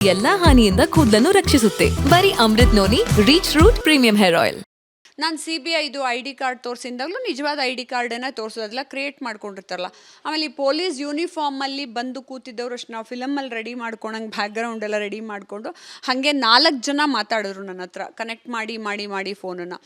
ಎಲ್ಲಾ ಹಾನಿಯಿಂದ ಕೂದಲನ್ನು ರಕ್ಷಿಸುತ್ತೆ. ಬರೀ Amrut noni reach root premium hair oil. ನಾನು CBIದು ID ಕಾರ್ಡ್ ತೋರಿಸಿದಾಗಲೂ ನಿಜವಾದ ID ಕಾರ್ಡನ್ನು ತೋರಿಸೋದು, ಅದೆಲ್ಲ ಕ್ರಿಯೇಟ್ ಮಾಡ್ಕೊಂಡಿರ್ತಾರಲ್ಲ. ಆಮೇಲೆ ಈ ಪೊಲೀಸ್ ಯೂನಿಫಾರ್ಮಲ್ಲಿ ಬಂದು ಕೂತಿದ್ದವರು ಅಷ್ಟು ನಾವು ಫಿಲಮಲ್ಲಿ ರೆಡಿ ಮಾಡ್ಕೊಂಡಂಗೆ ಬ್ಯಾಕ್ಗ್ರೌಂಡ್ ಎಲ್ಲ ರೆಡಿ ಮಾಡಿಕೊಂಡು ಹಾಗೆ 4 ಜನ ಮಾತಾಡಿದ್ರು ನನ್ನ ಹತ್ರ, ಕನೆಕ್ಟ್ ಮಾಡಿ ಫೋನನ್ನು.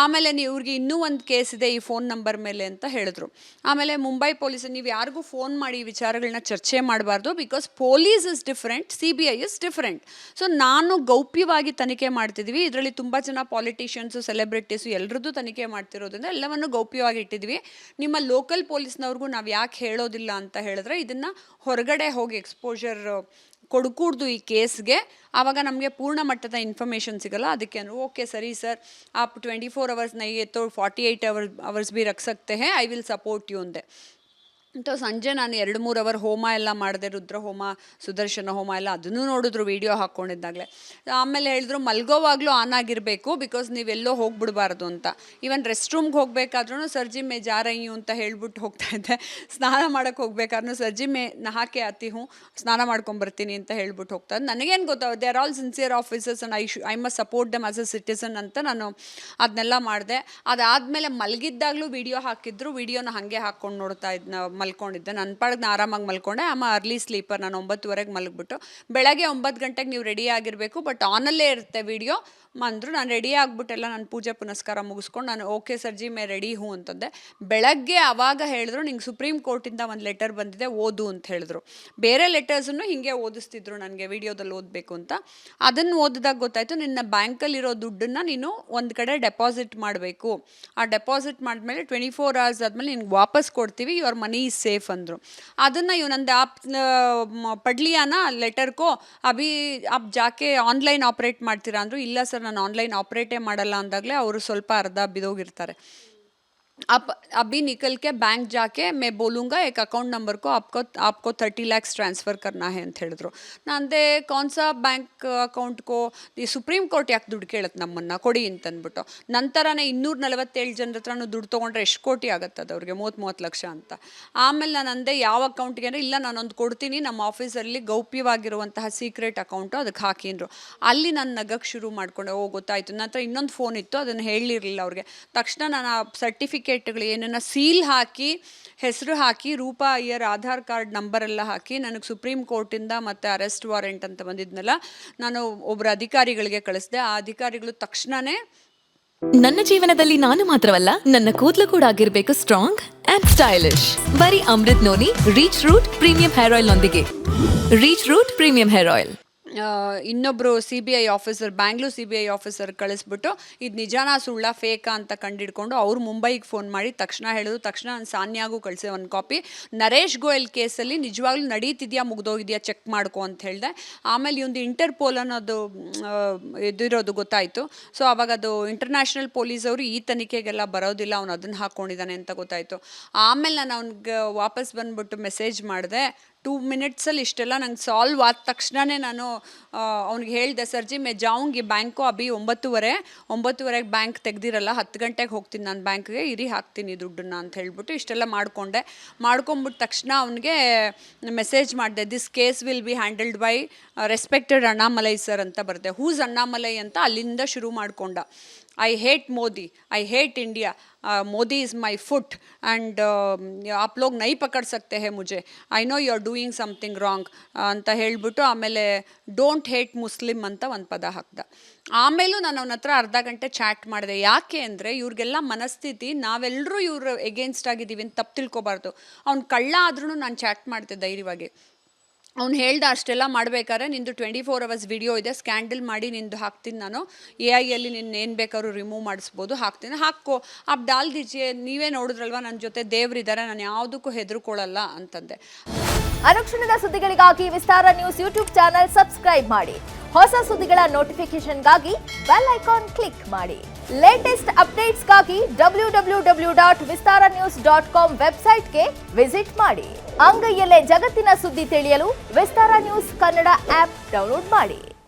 ಆಮೇಲೆ ಇವ್ರಿಗೆ ಇನ್ನೂ ಒಂದು ಕೇಸ್ ಇದೆ ಈ ಫೋನ್ ನಂಬರ್ ಮೇಲೆ ಅಂತ ಹೇಳಿದ್ರು. ಆಮೇಲೆ ಮುಂಬೈ ಪೊಲೀಸ್, ನೀವು ಯಾರಿಗೂ ಫೋನ್ ಮಾಡಿ ಈ ವಿಚಾರಗಳನ್ನ ಚರ್ಚೆ ಮಾಡಬಾರ್ದು, because police is different, CBI is different. So ನಾನು ಗೌಪ್ಯವಾಗಿ ತನಿಖೆ ಮಾಡ್ತಿದ್ವಿ. ಇದರಲ್ಲಿ ತುಂಬ ಜನ ಪಾಲಿಟಿಷಿಯನ್ಸು, ಸೆಲೆಬ್ರಿಟೀಸ್ ಎಲ್ಲರದ್ದು ತನಿಖೆ ಮಾಡ್ತಿರೋದ್ರಿಂದ ಎಲ್ಲವನ್ನು ಗೌಪ್ಯವಾಗಿ ಇಟ್ಟಿದ್ವಿ. ನಿಮ್ಮ ಲೋಕಲ್ ಪೊಲೀಸ್ನವ್ರಿಗೂ ನಾವು ಯಾಕೆ ಹೇಳೋದಿಲ್ಲ ಅಂತ ಹೇಳಿದ್ರೆ, ಇದನ್ನು ಹೊರಗಡೆ ಹೋಗಿ ಎಕ್ಸ್ಪೋಜರ್ ಕೊಡ್ಕೂಡ್ದು ಈ ಕೇಸ್ಗೆ, ಆವಾಗ ನಮಗೆ ಪೂರ್ಣ ಮಟ್ಟದ ಇನ್ಫಾರ್ಮೇಷನ್ ಸಿಗಲ್ಲ. ಅದಕ್ಕೆ ಓಕೆ ಸರಿ ಸರ್, आप 24 आवर्स नहीं है तो 48 आवर्स भी रख सकते हैं, ಐ ವಿಲ್ ಸಪೋರ್ಟ್ ಯು ಅಂದೆ. ಸೊ ಸಂಜೆ ನಾನು 2-3 ಅವರ್ ಹೋಮ ಎಲ್ಲ ಮಾಡಿದೆ, ರುದ್ರ ಹೋಮ, ಸುದರ್ಶನ ಹೋಮ ಎಲ್ಲ, ಅದನ್ನು ನೋಡಿದ್ರು ವಿಡಿಯೋ ಹಾಕ್ಕೊಂಡಿದ್ದಾಗಲೇ. ಆಮೇಲೆ ಹೇಳಿದ್ರು ಮಲ್ಗೋವಾಗಲೂ ಆನ್ ಆಗಿರಬೇಕು, ಬಿಕಾಸ್ ನೀವೆಲ್ಲೋ ಹೋಗ್ಬಿಡ್ಬಾರ್ದು ಅಂತ. ಈವನ್ ರೆಸ್ಟ್ ರೂಮ್ಗೆ ಹೋಗ್ಬೇಕಾದ್ರೂ ಸರ್ಜಿ ಮೇ ಜಾ ರಹಿ ಹೂಂ ಅಂತ ಹೇಳ್ಬಿಟ್ಟು ಹೋಗ್ತಾ ಇದ್ದೆ. ಸ್ನಾನ ಮಾಡೋಕ್ಕೆ ಹೋಗ್ಬೇಕಾದ್ರೂ ಸರ್ಜಿ ಮೇ ನಹಾಕೆ ಆತಿ ಹೂಂ, ಸ್ನಾನ ಮಾಡ್ಕೊಂಬರ್ತೀನಿ ಅಂತ ಹೇಳ್ಬಿಟ್ಟು ಹೋಗ್ತಾ ಇದ್ದೆ. ನನಗೇನು ಗೊತ್ತಾ, they are all sincere officers and I must support them as a citizen ಅಂತ ನಾನು ಅದನ್ನೆಲ್ಲ ಮಾಡಿದೆ. ಅದಾದಮೇಲೆ ಮಲಗಿದ್ದಾಗಲೂ ವಿಡಿಯೋ ಹಾಕಿದ್ರು, ವಿಡಿಯೋನ ಹಾಗೆ ಹಾಕ್ಕೊಂಡು ನೋಡ್ತಾ ಇದ್ನ, ಮಲ್ಕೊಂಡಿದ್ದೆ. ನನ್ನ ಪಾಡಿಗೆ ಆರಾಮಾಗಿ ಮಲ್ಕೊಂಡೆ. ಅರ್ಲಿ ಸ್ಲೀಪರ್, ನಾನು 9:30 ಮಲಗಿಬಿಟ್ಟು ಬೆಳಗ್ಗೆ 9 ಗಂಟೆಗೆ ನೀವು ರೆಡಿ ಆಗಿರಬೇಕು, ಬಟ್ ಆನಲ್ಲೇ ಇರುತ್ತೆ ವಿಡಿಯೋ ಅಂದರು. ನಾನು ರೆಡಿ ಆಗಿಬಿಟ್ಟೆಲ್ಲ ನಾನು ಪೂಜೆ ಪುನಸ್ಕಾರ ಮುಗಿಸ್ಕೊಂಡು ನಾನು ಓಕೆ ಸರ್ಜಿ ಮೇ ರೆಡಿ ಹೂ ಅಂತಂದೆ. ಬೆಳಗ್ಗೆ ಆವಾಗ ಹೇಳಿದ್ರು, ನಿಂಗೆ ಸುಪ್ರೀಂ ಕೋರ್ಟಿಂದ ಒಂದು ಲೆಟರ್ ಬಂದಿದೆ, ಓದು ಅಂತ ಹೇಳಿದ್ರು. ಬೇರೆ ಲೆಟರ್ಸನ್ನು ಹೀಗೆ ಓದಿಸ್ತಿದ್ರು ನನಗೆ, ವಿಡಿಯೋದಲ್ಲಿ ಓದಬೇಕು ಅಂತ. ಅದನ್ನು ಓದಿದಾಗ ಗೊತ್ತಾಯಿತು, ನಿನ್ನ ಬ್ಯಾಂಕಲ್ಲಿರೋ ದುಡ್ಡನ್ನು ನೀನು ಒಂದು ಕಡೆ ಡೆಪಾಸಿಟ್ ಮಾಡಬೇಕು. ಆ ಡೆಪಾಸಿಟ್ ಮಾಡಿದ್ಮೇಲೆ 24 hours ಆದಮೇಲೆ ನಿನ್ಗೆ ವಾಪಸ್ ಕೊಡ್ತೀವಿ, ಯುವರ್ ಮನಿ ಈಸ್ ಸೇಫ್ ಅಂದರು. ಅದನ್ನು ಇವನಂದೆ, ಆಪ್ ಪಡ್ಲಿಯಾನ ಲೆಟರ್ ಕೋ ಅಭಿ ಆಪ್ ಜಾಕೆ ಆನ್ಲೈನ್ ಆಪ್ರೇಟ್ ಮಾಡ್ತೀರಾ ಅಂದರು. ಇಲ್ಲ ಸರ್, ನಾನು ಆನ್ಲೈನ್ ಆಪ್ರೇಟೇ ಮಾಡಲ್ಲ ಅಂದಾಗಲೇ ಅವರು ಸ್ವಲ್ಪ ಅರ್ಧ ಬಿದೋಗಿರ್ತಾರೆ. अभी निकल के बैंक जाके मैं बोलूँगा एक अकाउंट नंबर को आपको 30 lakhs ट्रांसफ़र करना है ಅಂತ ಹೇಳಿದ್ರು. ನಾನು ಅಂದೆ ಕೌನ್ ಸಾ ಬ್ಯಾಂಕ್ ಅಕೌಂಟ್ಕೋ, ಈ ಸುಪ್ರೀಂ ಕೋರ್ಟ್ ಯಾಕೆ ದುಡ್ಡು ಕೇಳುತ್ತೆ ನಮ್ಮನ್ನು, ಕೊಡಿ ಅಂತಂದ್ಬಿಟ್ಟು. ನಂತರನೇ 247 ಜನರ ಹತ್ರನೂ ದುಡ್ಡು ತೊಗೊಂಡ್ರೆ ಎಷ್ಟು ಕೋಟಿ ಆಗುತ್ತೆ ಅದು ಅವ್ರಿಗೆ, 30 ಲಕ್ಷ ಅಂತ. ಆಮೇಲೆ ನಾನು ಅಂದೆ ಯಾವ ಅಕೌಂಟ್ಗೆ ಅಂದರೆ, ಇಲ್ಲ ನಾನೊಂದು ಕೊಡ್ತೀನಿ ನಮ್ಮ ಆಫೀಸಲ್ಲಿ ಗೌಪ್ಯವಾಗಿರುವಂತಹ ಸೀಕ್ರೆಟ್ ಅಕೌಂಟು, ಅದಕ್ಕೆ ಹಾಕಿದ್ರು. ಅಲ್ಲಿ ನಾನು ನಗಕ್ಕೆ ಶುರು ಮಾಡಿಕೊಂಡೆ. ಗೊತ್ತಾಯಿತು. ನನ್ನ ಹತ್ರ ಇನ್ನೊಂದು ಫೋನ್ ಇತ್ತು, ಅದನ್ನು ಹೇಳಿರಲಿಲ್ಲ ಅವ್ರಿಗೆ. ತಕ್ಷಣ ನಾನು ಆ ಸರ್ಟಿಫಿಕೇಟ್ಗಳು ಏನನ್ನ ಸೀಲ್ ಹಾಕಿ, ಹೆಸರು ಹಾಕಿ, ರೂಪಾ ಅಯ್ಯರ್ ಆಧಾರ್ ಕಾರ್ಡ್ ನಂಬರ್ ಎಲ್ಲ ಹಾಕಿ, ನನಗೆ ಸುಪ್ರೀಂ ಕೋರ್ಟಿಂದ ಮತ್ತು ಅರೆಸ್ಟ್ ವಾರೆಂಟ್ ಅಂತ ಬಂದಿದ್ನಲ್ಲ, ನಾನು ಒಬ್ಬರು ಅಧಿಕಾರಿಗಳಿಗೆ ಕಳಿಸಿದೆ. ಆ ಅಧಿಕಾರಿಗಳು ತಕ್ಷಣವೇ, ನನ್ನ ಜೀವನದಲ್ಲಿ ನಾನು ಮಾತ್ರವಲ್ಲ, ನನ್ನ ಕೂದಲು ಕೂಡ ಆಗಿರಬೇಕು ಸ್ಟ್ರಾಂಗ್ ಅಂಡ್ ಸ್ಟೈಲಿಶ್. ಬರೀ Amrut noni reach root premium hair oil ನೊಂದಿಗೆ. Reach root premium hair oil. ಇನ್ನೊಬ್ಬರು CBI officer, Bangalore CBI officer ಕಳಿಸ್ಬಿಟ್ಟು ಇದು ನಿಜಾನ ಸುಳ್ಳ ಫೇಕಾ ಅಂತ ಕಂಡಿಡ್ಕೊಂಡು ಅವ್ರು ಮುಂಬೈಗೆ ಫೋನ್ ಮಾಡಿ ತಕ್ಷಣ ಹೇಳಿದ್ರು. ತಕ್ಷಣ ನಾನು ಸಾನ್ಯಾಗೂ ಕಳಿಸಿದೆ ಒಂದು ಕಾಪಿ. ನರೇಶ್ ಗೋಯಲ್ ಕೇಸಲ್ಲಿ ನಿಜವಾಗ್ಲೂ ನಡೀತಿದೆಯಾ, ಮುಗ್ದೋಗಿದೆಯಾ ಚೆಕ್ ಮಾಡ್ಕೊ ಅಂತ ಹೇಳಿದೆ. ಆಮೇಲೆ ಇವಂದು ಇಂಟರ್ಪೋಲ್ ಅನ್ನೋದು ಇದಿರೋದು ಗೊತ್ತಾಯಿತು. ಸೊ ಅವಾಗ ಅದು ಇಂಟರ್ನ್ಯಾಷನಲ್ ಪೊಲೀಸ್ ಅವರು ಈ ತನಿಖೆಗೆಲ್ಲ ಬರೋದಿಲ್ಲ, ಅವ್ನು ಅದನ್ನು ಹಾಕ್ಕೊಂಡಿದ್ದಾನೆ ಅಂತ ಗೊತ್ತಾಯಿತು. ಆಮೇಲೆ ನಾನು ಅವ್ನಿಗೆ ವಾಪಸ್ ಬಂದುಬಿಟ್ಟು ಮೆಸೇಜ್ ಮಾಡಿದೆ. 2 minutesಲ್ಲಿ ಇಷ್ಟೆಲ್ಲ ನಂಗೆ ಸಾಲ್ವ್ ಆದ ತಕ್ಷಣವೇ ನಾನು ಅವ್ನಿಗೆ ಹೇಳಿದೆ, ಸರ್ಜಿ ಮೇ ಜಾऊंगी ಬ್ಯಾಂಕು ಅಭಿ 9:30ಗೆ ಬ್ಯಾಂಕ್ ತೆಗ್ದಿರಲ್ಲ, 10 ಗಂಟೆಗೆ ಹೋಗ್ತೀನಿ ನಾನು ಬ್ಯಾಂಕ್ಗೆ, ಇರಿ ಹಾಕ್ತೀನಿ ದುಡ್ಡನ್ನ ಅಂತ ಹೇಳ್ಬಿಟ್ಟು ಇಷ್ಟೆಲ್ಲ ಮಾಡ್ಕೊಂಬಿಟ್ಟು ತಕ್ಷಣ ಅವನಿಗೆ ಮೆಸೇಜ್ ಮಾಡಿದೆ, this case will be handled by respected Annamalai sir ಅಂತ ಬರುತ್ತೆ. ಹೂಸ್ ಅಣ್ಣಾಮಲೈ ಅಂತ ಅಲ್ಲಿಂದ ಶುರು ಮಾಡಿಕೊಂಡ. I hate Modi, I hate India, Modi is my foot and आप लोग नहीं पकड़ सकते हैं मुझे, I know you are doing something wrong ಅಂತ ಹೇಳಿಬಿಟ್ಟು ಆಮೇಲೆ ಡೋಂಟ್ ಹೇಟ್ ಮುಸ್ಲಿಮ್ ಅಂತ ಒಂದು ಪದ ಹಾಕ್ದ. ಆಮೇಲೂ ನಾನು ಅವನ ಹತ್ರ ಅರ್ಧ ಗಂಟೆ ಚಾಟ್ ಮಾಡಿದೆ. ಯಾಕೆ ಅಂದರೆ ಇವ್ರಿಗೆಲ್ಲ ಮನಸ್ಥಿತಿ, ನಾವೆಲ್ಲರೂ ಇವ್ರು ಎಗೇನ್ಸ್ಟ್ ಆಗಿದ್ದೀವಿ ಅಂತ ತಪ್ಪು ತಿಳ್ಕೊಬಾರ್ದು. ಅವ್ನು ಕಳ್ಳ ಆದ್ರೂ ನಾನು ಚಾಟ್ ಮಾಡ್ತಿದ್ದೆ ಧೈರ್ಯವಾಗಿ. ಅವ್ನು ಹೇಳ್ದ ಅಷ್ಟೆಲ್ಲ ಮಾಡಬೇಕಾದ್ರೆ, ನಿಂದು 24 hours ವಿಡಿಯೋ ಇದೆ, ಸ್ಕ್ಯಾಂಡಲ್ ಮಾಡಿ ನಿಂದು ಹಾಕ್ತೀನಿ ನಾನು, AI ನಿನ್ನ ಏನು ಬೇಕಾದ್ರೂ ರಿಮೂವ್ ಮಾಡಿಸ್ಬೋದು, ಹಾಕ್ತೀನಿ, ಹಾಕೋ ಅಪ್ ಡಾಲ್ ದೀಜಿಯೇ, ನೀವೇ ನೋಡಿದ್ರಲ್ವ ನನ್ನ ಜೊತೆ ದೇವ್ರಿದ್ದಾರೆ, ನಾನು ಯಾವುದಕ್ಕೂ ಹೆದರ್ಕೊಳ್ಳಲ್ಲ ಅಂತಂದೆ. ಅನುಕ್ಷಣದ ಸುದ್ದಿಗಳಿಗಾಗಿ ವಿಸ್ತಾರ ನ್ಯೂಸ್ ಯೂಟ್ಯೂಬ್ ಚಾನೆಲ್ ಸಬ್ಸ್ಕ್ರೈಬ್ ಮಾಡಿ. ಹೊಸ ಸುದ್ದಿಗಳ ನೋಟಿಫಿಕೇಶನ್ಗಾಗಿ ಬೆಲ್ ಐಕಾನ್ ಕ್ಲಿಕ್ ಮಾಡಿ. ಲೇಟೆಸ್ಟ್ ಅಪ್ಡೇಟ್ಸ್ಗಾಗಿ www.vistaranews.com ವೆಬ್ಸೈಟ್ಗೆ ವಿಸಿಟ್ ಮಾಡಿ. ಅಂಗೈಯಲ್ಲೇ ಜಗತ್ತಿನ ಸುದ್ದಿ ತಿಳಿಯಲು ವಿಸ್ತಾರ ನ್ಯೂಸ್ ಕನ್ನಡ ಆಪ್ ಡೌನ್ಲೋಡ್ ಮಾಡಿ.